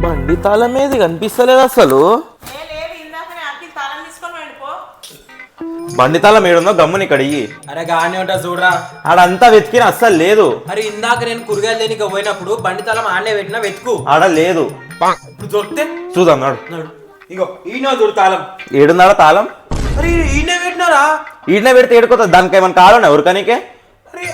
బండి తాళం ఏది కనిపిస్తలేదు అసలు. బండి తాళం ఏడుందో గమ్ముని ఇక్కడ ఇయ్యి. అరే గానే ఉంటా చూడరా. ఆడంతా వెతికిన అస్సలు లేదు. అరే ఇందాక నేను కూరగాయలు దేనికి పోయినప్పుడు బండి తాళం ఆడనే పెట్టినా వెతుకు. ఆడ లేదు. ఇప్పుడు దొరికితే చూద్దాం నాడు. ఇగో ఈయన చూడు తాళం. ఏడున్నాడా తాళం? అరే ఈయన పెట్టినారా? ఈడనే పెడితే ఏడుకోతుంది. దానికి ఏమైనా కావాలన్నా ఎవరికనికే? అరే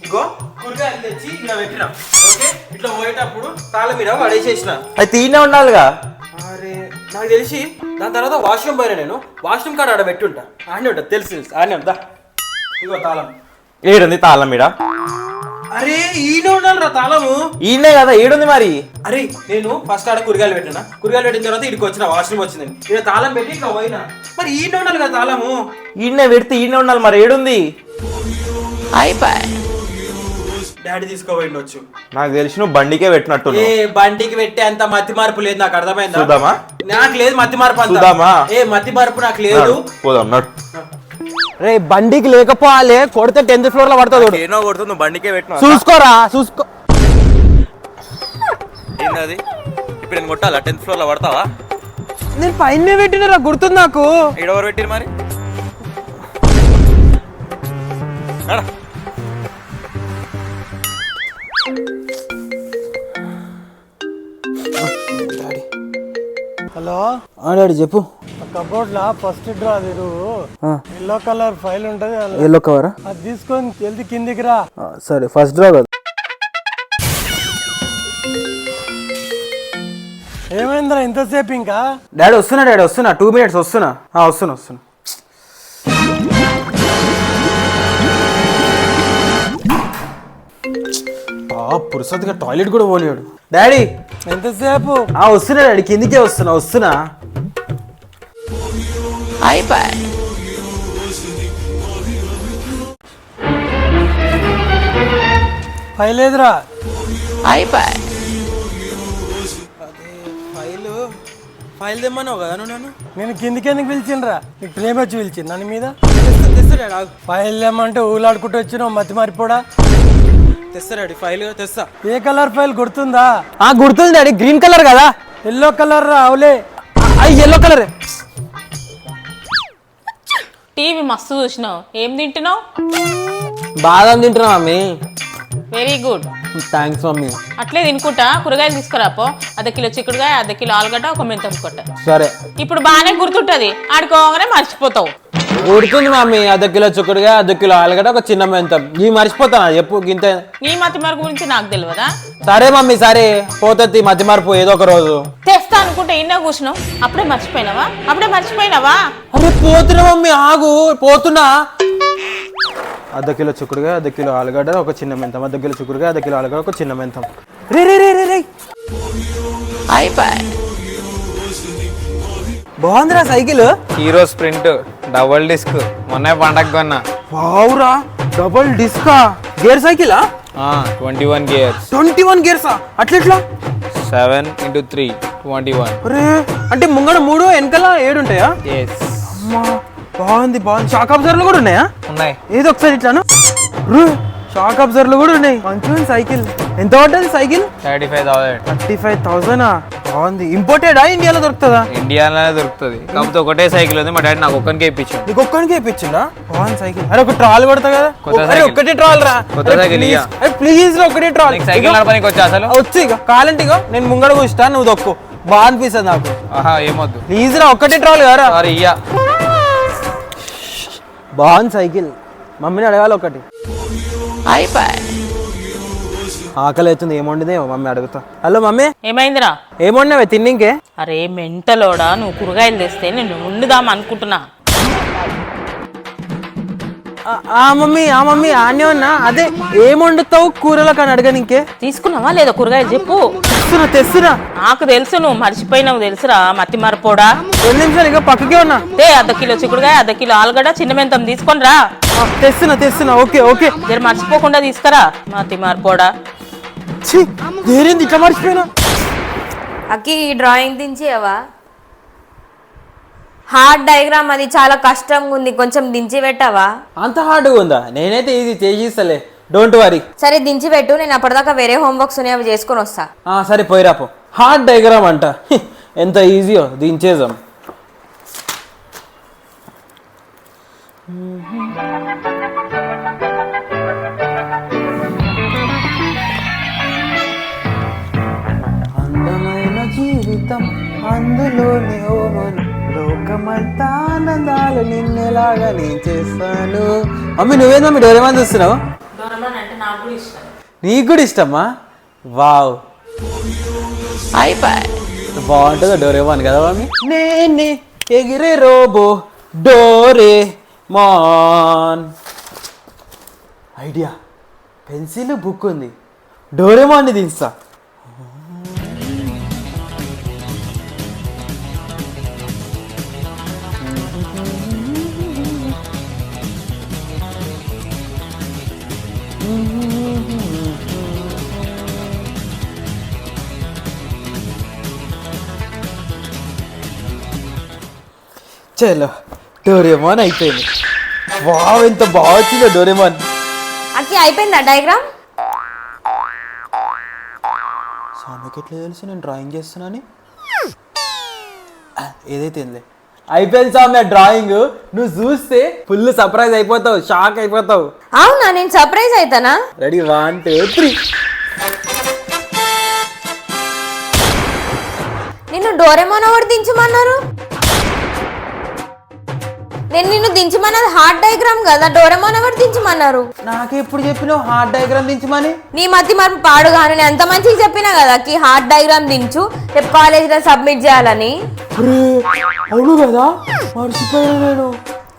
ఇగో కూరగాయలు తెచ్చి ఇలా పెట్టినా. ఓకే ఇట్లా పోయేటప్పుడు తాళం మీద పడేసేసిన. అయితే ఈయనే ఉండాలిగా. అరే నాకు తెలిసి దాని తర్వాత వాష్రూమ్ పోయినా. నేను వాష్రూమ్ కాడ ఆడ పెట్టుంటా. ఆడనే ఉంటా తెలుసు ఆడనే ఉంటా. ఇగో తాళం. ఏడుంది తాళం ఈడ? అరే ఈయన ఉండాలిరా తాళము. ఈయనే కదా. ఏడుంది మరి? అరే నేను ఫస్ట్ ఆడ కూరగాయలు పెట్టినా. కూరగాయలు పెట్టిన తర్వాత ఇక్కడికి వచ్చిన వాష్రూమ్ వచ్చింది. ఇక్కడ తాళం పెట్టి ఇట్లా పోయినా. మరి ఈయన ఉండాలి కదా తాళము. ఈయనే పెడితే ఈయనే ఉండాలి. మరి ఏడుంది? డాడీ తీసుకోబోయిండొచ్చు. నాకు తెలిసి నువ్వు బండికే పెట్టినట్టు. ఏ బండికి పెట్టే అంత మతి మార్పు లేదు. నాకు అర్థమైందా? చూద్దామా? నాకు లేదు మతి మార్పు. చూద్దామా? ఏ మతి మార్పు నాకు లేదు. పోదాం నడు. రే బండికి లేకపోవాలి. కొడితే 10th ఫ్లోర్ లో పడుతుంది. ఏనో కొడుతుంది. నువ్వు బండికే పెట్టినా. చూసుకోరా చూసుకో. ఏంది ఇప్పుడు నేను కొట్టాలా? 10th ఫ్లోర్ లో పడతావా? నేను పైన పెట్టినరా గుర్తుంది నాకు. ఎవరు పెట్టిరు మరి? హలో డాడీ చెప్పు. కబోర్డ్ లా ఫస్ట్ డ్రా తిరుగు. ఎల్లో కలర్ ఫైల్ ఉంటది. ఎల్లో కవరా? అది తీసుకొని వెళ్తే కిందికి రా. సరే ఫస్ట్ డ్రా కదా. ఏమైందిరా ఇంతసేపు ఇంకా? డాడీ వస్తున్నా. డాడీ వస్తున్నా. 2 minutes వస్తున్నా. వస్తున్నా. పురుసత్తుగా టాయిలెట్ కూడా పోలేడు డాడీ. ఎంతసేపు? వస్తున్నా డాడీ. కిందికే వస్తున్నా. ఫైల్ ఏదిరా? ఫైల్ తెమ్మన్నావు కదా నువ్వు నన్ను. నేను కిందికెందుకు పిలిచిండ్రా? నీకు ప్రేమ వచ్చి పిలిచింది నన్ను మీద. తెస్తా. ఫైల్ ఏమంటే ఊలాడుకుంటూ వచ్చినావు మతి మారిపోడా. తెస్తా డాడీ. ఫైల్ తెస్తా. ఏ కలర్ ఫైల్ గుర్తుందా? గుర్తుంది డాడీ. గ్రీన్ కలర్ కదా. ఎల్లో కలర్ రా. అవులే ఎల్లో కలర్. టీవీ మస్తు చూసినావు. ఏం తింటున్నావు? బాదం తింటున్నా mummy. Very good. Thanks mummy. అట్లే తినుకుంటా కూరగాయలు తీసుకురాపో. అర్ధ కిలో చిక్కుడుగాయ, అర్ధ కిలో ఆలుగడ్డ, ఒక మెంతం కొట్ట. సరే. ఇప్పుడు బాగానే గుర్తుంటది. ఆడుకోగానే మర్చిపోతావు. గుర్తుంది మమ్మీ. అర్ధ కిలో చిక్కుడుగాయ, అర్ధ కిలో ఆలుగడ్డ, ఒక చిన్న మెంతం. ఈ మర్చిపోతానా చెప్పు గింత? నీ మతి మార్పు గురించి నాకు తెలియదా? సరే మమ్మీ. సరే పోతుంది మధ్య మార్పు ఏదో ఒక రోజు. తెస్తా అనుకుంటే ఇన్నా కూర్చున్నావు. అప్పుడే మర్చిపోయినావా? అరే పోతున్నా మమ్మీ. పోతున్నా. అర్ధ కిలో చిక్కుడుగాయ, అర్ధ కిలో ఆలుగడ్డ, ఒక చిన్న మెంతం. అర్ధ కిలో చిక్కుడుగాయ, అర్ధ కిలో ఆలుగడ్డ, ఒక చిన్న మెంతం. రే బాగుందిరా cycle. Hero sprint double disc. మొన్న పండగ కొన్నా. వావురా డబుల్ డిస్కా. గేర్ సైకిలా? 21 గేర్స్. 21 గేర్సా? అట్లెట్లా? 7x3 21. అరే అంటే ముంగడ 3 వెనకాల 7 ఉంటాయా? అమ్మా బాగుంది. షాక్ అబ్జర్వర్లు కూడా ఉన్నాయా? ఉన్నాయి. ఏదో ఒకసారి ఇట్లాను. షాక్ అబ్జర్వర్లు కూడా ఉన్నాయి. మంచిగా సైకిల్. ఎంత పడ్డది సైకిల్? 35,000. 35,000. బాగుంది. ఇంపోర్టెడా? ఇండియాలో దొరుకుతుందా? ఇండియాలోనే దొరుకుతుంది. కాకపోతే ఒకటే సైకిల్ ఉంది. మా డాడీ నాకు ఒక్కనికే ఇప్పించాడు. నీకు ఒక్కనికే ఇప్పించిందా? బాగుంది సైకిల్. అరే ఒక ట్రాల్ పడతా కదా. ఒక్కటే ట్రాల్ రా. కొత్త సైకిల్ ఇయ్యా. ప్లీజ్ ఒకటే ట్రాల్. సైకిల్ నడపడానికి వచ్చా అసలు? వచ్చి ఇక కాలంటే ఇక నేను ముంగడ కూర్చుంటా. నువ్వు దొక్కు. బాగా అనిపిస్తుంది నాకు. ఏమొద్దు. ప్లీజ్ రా ఒక్కటే ట్రాల్ కదా. సారీ ఇయ్యా. బాగుంది సైకిల్. మమ్మీని అడగాలి ఒకటి. ఆకలి అవుతుంది. ఏమండిదే మమ్మీ అడుగుతా. Hello mummy. ఏమైందిరా? ఏమండినావే తిన్నింకే? అరే మెంటలోడా, నువ్వు కూరగాయలు తెస్తే నేను వండుదాం అనుకుంటున్నా. మమ్మీ ఆనే ఉన్నా. అదే ఏం వండుతావు కూరలో కానీ అడగనికే. తీసుకున్నావా లేదా కూరగాయలు చెప్పు. తెస్తున్నా. నాకు తెలుసు నువ్వు మర్చిపోయినావు. తెలుసురా మతి మరపోడా. 2 నిమిషాలు ఇక పక్కకే ఉన్నా. అర్ధ కిలో చిక్కుడుగాయ, అర్ధ కిలో ఆలుగడ్డ, చిన్న మెంతం తీసుకొని రా. తెస్తున్నా. ఓకే. జర మర్చిపోకుండా తీసుకురా మతి మరపోడా. వేరేంది ఇట్లా మర్చిపోయినా? అక్కి ఈ డ్రాయింగ్ దించేవా? హార్డ్ డయాగ్రామ్ అది చాలా కష్టంగా ఉంది. కొంచెం దించి పెట్టావా? అంత హార్డ్గా ఉందా? నేనైతే ఇది చేసిస్తలే. Don't worry. సరే దించి పెట్టు. నేను అప్పటిదాకా వేరే హోంవర్క్స్ ఉన్నాయి, అవి చేసుకొని వస్తా. సరే పోయిరాపో. హార్ట్ డయాగ్రామ్ అంట. ఎంత ఈజీయో దించేద్దాం. అందమైన జీవితం అందులోనే లోకమంతా ఆనందాలు నిన్నెలాగా నేను చేస్తాను. మమ్మీ నువ్వేందా మీ డోరేమాన్ చూస్తున్నావు? డోరేమాన్ అంటే నాకు కూడా ఇష్టం. నీకు కూడా ఇష్టమా? వావ్ బాగుంటుందా డోరేమాన్ కదా మమ్మీ? నేనే ఎగిరే robot Doraemon. Idea, pencil book ఉంది, డోరేమాన్ని దించుతా. చలో డోరేమాన్ అయిపోయింది. వావ్ ఎంత బాగా వచ్చిందో డోరేమాన్. అక్కి అయిపోయిందా డయాగ్రామ్? స్వామికి ఎట్లా తెలుసు నేను డ్రాయింగ్ చేస్తున్నాను? ఏదైతే అయిపోయింది స్వామి డ్రాయింగ్. నువ్వు చూస్తే ఫుల్ సర్ప్రైజ్ అయిపోతావు, షాక్ అయిపోతావు. అవునా, నేను సర్ప్రైజ్ అవుతానా? రెడీ 1 2 3. నిన్ను డోరేమాన్ ఎవరు దించమన్నారు? నేను నిన్ను దించమన్నది హార్ట్ డయాగ్రామ్ కదా, డోరేమాన్ ఎవరు దించమన్నారు? నాకు ఎప్పుడు చెప్పినావు హార్ట్ డయాగ్రామ్ దించమని? నీ మధ్య మార్పు పాడుగా, నేను ఎంత మంచిగా చెప్పినా కదా కి హార్ట్ డయాగ్రామ్ దించు, రేపు కాలేజీలో సబ్మిట్ చేయాలని. అవును కదా, మర్చిపోయాను నేను.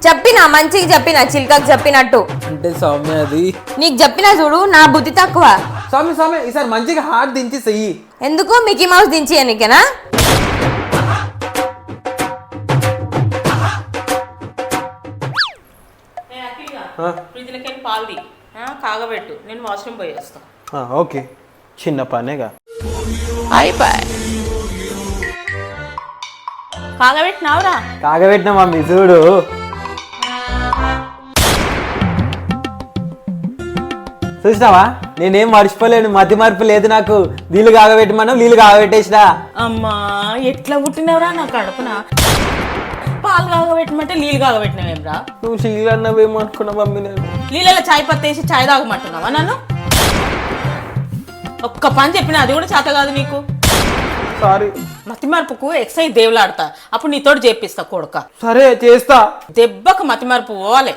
చెప్పినా మంచిగా చెప్పినా, చిల్కకు చెప్పినట్టు. అంటే సౌమ్య అది నీకు చెప్పినా చూడు, నా బుద్ధి తక్కువ. సౌమ్య ఈసారి మంచిగా హార్ట్ దించి చెయ్యి. ఎందుకు మికీ మౌస్ దించి ఎన్నికేనా? ఫ్రిడ్జ్లోకి వెళ్ళి పాలు తీ, కాగబెట్టు, నేను వాష్రూమ్ పోయి వస్తాను. ఓకే, చిన్న పనేగా. కాగబెట్టినావురా? కాగబెట్టినా మమ్మీ చూడు. చూసినావా, నేనేం మర్చిపోలేను, మతి మార్పు లేదు నాకు. నీళ్ళు కాగబెట్టమన్నా నీళ్ళు కాగబెట్టేసినా. అమ్మా ఎట్లా పుట్టినవరా నా కడుపున? పాలు కాగబెట్టమంటే నీళ్ళు కాగబెట్టినవేమ్రా? నువ్వు నీళ్ళు అన్నవేమో అనుకున్నా మమ్మీ. నేను నీళ్ళలో చాయ్ పత్తేసి చాయ్ తాగమంటున్నావా నన్ను? ఒక్క పని చెప్పినా అది కూడా చేత కాదు నీకు. సారీ. మతి మార్పుకు ఎక్సైజ్ దేవులాడతా, అప్పుడు నీతోటి చేపిస్తా కొడుక. సరే చేస్తా. దెబ్బకు మతి మార్పు పోవాలి.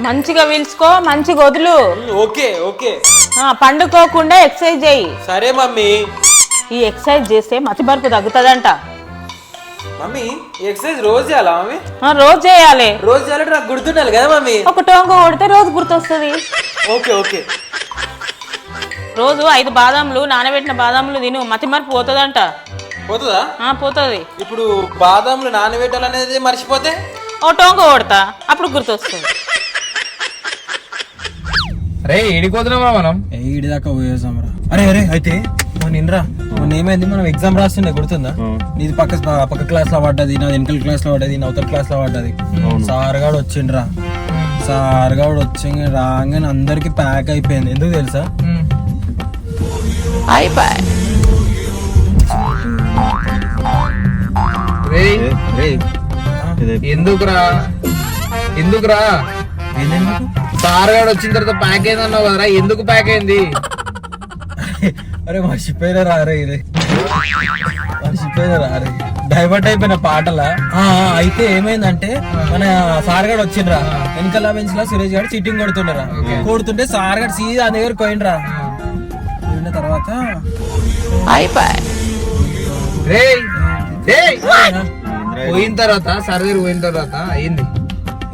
మంచిగా పిలుచుకో, మంచిగా వదులు. Okay okay. పండుకోకుండా ఎక్సర్సైజ్ చేయి. సరే మమ్మీ. ఈ ఎక్సర్సైజ్ చేస్తే మతి మార్పు తగ్గుతుందంట. మమ్మీ ఎక్సర్సైజ్ రోజు చేయాలా మమ్మీ? రోజు చేయాలి. రోజు చేయాలంటే నాకు గుర్తుండాలి కదా మమ్మీ. ఒక టోంగ కొడితే రోజు గుర్తొస్తుంది. Okay okay. రోజు 5 బాదాములు, నానబెట్టిన బాదాములు తిను, మతి మార్పు పోతుందంట. పోతుందా? పోతుంది. ఇప్పుడు బాదాములు నానబెట్టాలనేది మర్చిపోతే ఓ టోంగ కొడతా, అప్పుడు గుర్తొస్తుంది. రే ఏడిపోతున్నావా మనం? ఈడి దాకా పోయేసాంరా. అరే అరే అయితే నిన్నరా మొన్న ఏమైంది, మనం ఎగ్జామ్ రాస్తుండే గుర్తుందా? నీది పక్క క్లాస్ లో పడ్డది, నాది వెనకల క్లాస్ లో పడ్డది, నవతల క్లాస్ లో పడ్డది. సార్ గాడు వచ్చిండ్రా. సార్ గాడు వచ్చి రాగానే అందరికి ప్యాక్ అయిపోయింది. ఎందుకు తెలుసా? ఎందుకురా ఎందుకురా? సార్ గారు వచ్చిన తర్వాత ప్యాక్ అయింది అన్నావు కదరా, ఎందుకు ప్యాక్ అయింది? అరే మర్చిపోయినా రారే, ఇది మర్చిపోయినా రారే, డైవర్ట్ అయిపోయిన పాటల. అయితే ఏమైందంటే మన సార్ గారు వచ్చిండ్రా, వెనకాల బెంచ్ లో సురేష్ గారు చీటింగ్ కొడుతుండరా. కొడుతుంటే సార్ గారు సీదా ఆ దగ్గర పోయిండ్రా. పోయిన తర్వాత పోయిన తర్వాత సార్ దగ్గర పోయిన తర్వాత అయింది.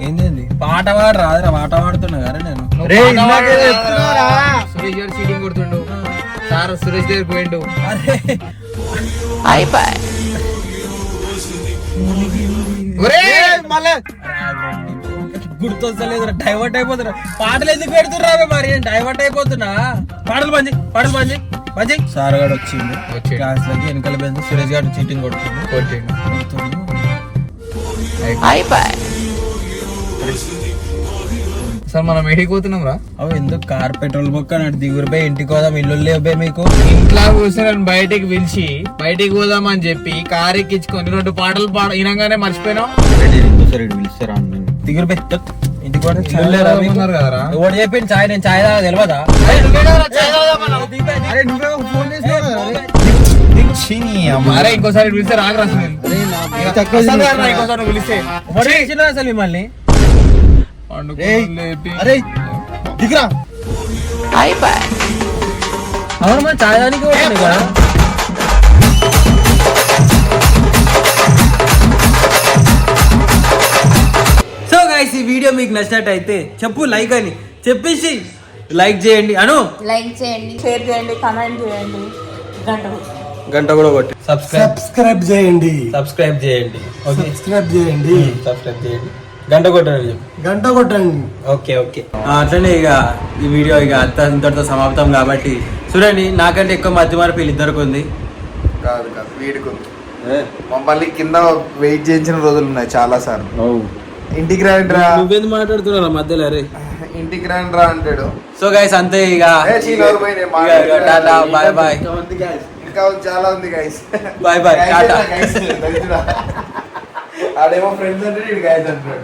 ఏంది పాట పాడు రాదురా, పాట పాడుతున్నా కదా నేను. సురేష్ గారు చీటింగ్ కొడుతుండు, సార్ సురేష్ దగ్గర పోయిండు. గుర్తొస్తలేదు, డైవర్ట్ అయిపోతున్నా. పాటలు ఎందుకు పెడుతున్నా మరి? డైవర్ట్ అయిపోతున్నా. పాటలు బంద్ బంద్. సార్ గారు వచ్చిండు క్లాస్ లోకి, వెనకాల బెంచ్ సురేష్ గారు చీటింగ్ కొడుతుండు. అసలు మనం ఎడికి పోతున్నాం రా? అవి ఎందుకు కార్ పెట్రోల్ బొక్క నాటి దిగురుపై ఇంటికి పోదాం ఇల్లు లేవే మీకు ఇంట్లో కూర్చొని నన్ను బయటికి పిలిచి బయటికి పోదామని చెప్పి కారు ఎక్కించుకొని 2 పాటలు వినగానే మర్చిపోయినావు. పిలుస్తారా దిగురుపై ఇంటికి పోతే ఉన్నారు కదరా. ఎవడు చెప్పింది చాయ్ నేను చాయ్ తాగా తెలియదా అరే ఇంకోసారి పిలిస్తే రాగరా అసలు. ఇంకోసారి నువ్వు పిలిస్తే అసలు మిమ్మల్ని అరే దిగురా అవును మరి చాయ్ దానికి వచ్చింది కదా. సో గైస్ ఈ వీడియో మీకు నచ్చినట్టయితే చెప్పు లైక్ అని చెప్పేసి లైక్ చేయండి అను లైక్ చేయండి, షేర్ చేయండి, కామెంట్ చేయండి, గంట కూడా కొట్టి సబ్స్క్రైబ్ చేయండి సబ్స్క్రైబ్ చేయండి సబ్స్క్రైబ్ చేయండి సబ్స్క్రైబ్ చేయండి గంట కొట్టండి గంట కొట్టండి. ఓకే అట్లనే ఇక ఈ వీడియో ఇక ఇంతటితో సమాప్తం కాబట్టి చూడండి నాకంటే ఎక్కువ మధ్య మార్పు వీళ్ళిద్దరికి ఉంది. కాదు వీడుకుంది మమ్మల్ని కింద వెయిట్ చేయించిన రోజులు ఉన్నాయి చాలా సార్లు. ఇంటికి రండి రా, నువ్వేందుకు మాట్లాడుతున్నారా మధ్యలో అరే ఇంటికి రండి రా అంటాడు. సో గైస్ అంతే ఇక టాటా బాయ్ బాయ్ ఇంకా చాలా ఉంది గైస్. Bye bye Tata. ఆడేమో ఫ్రెండ్స్ అంటే గైస్ అంటాడు.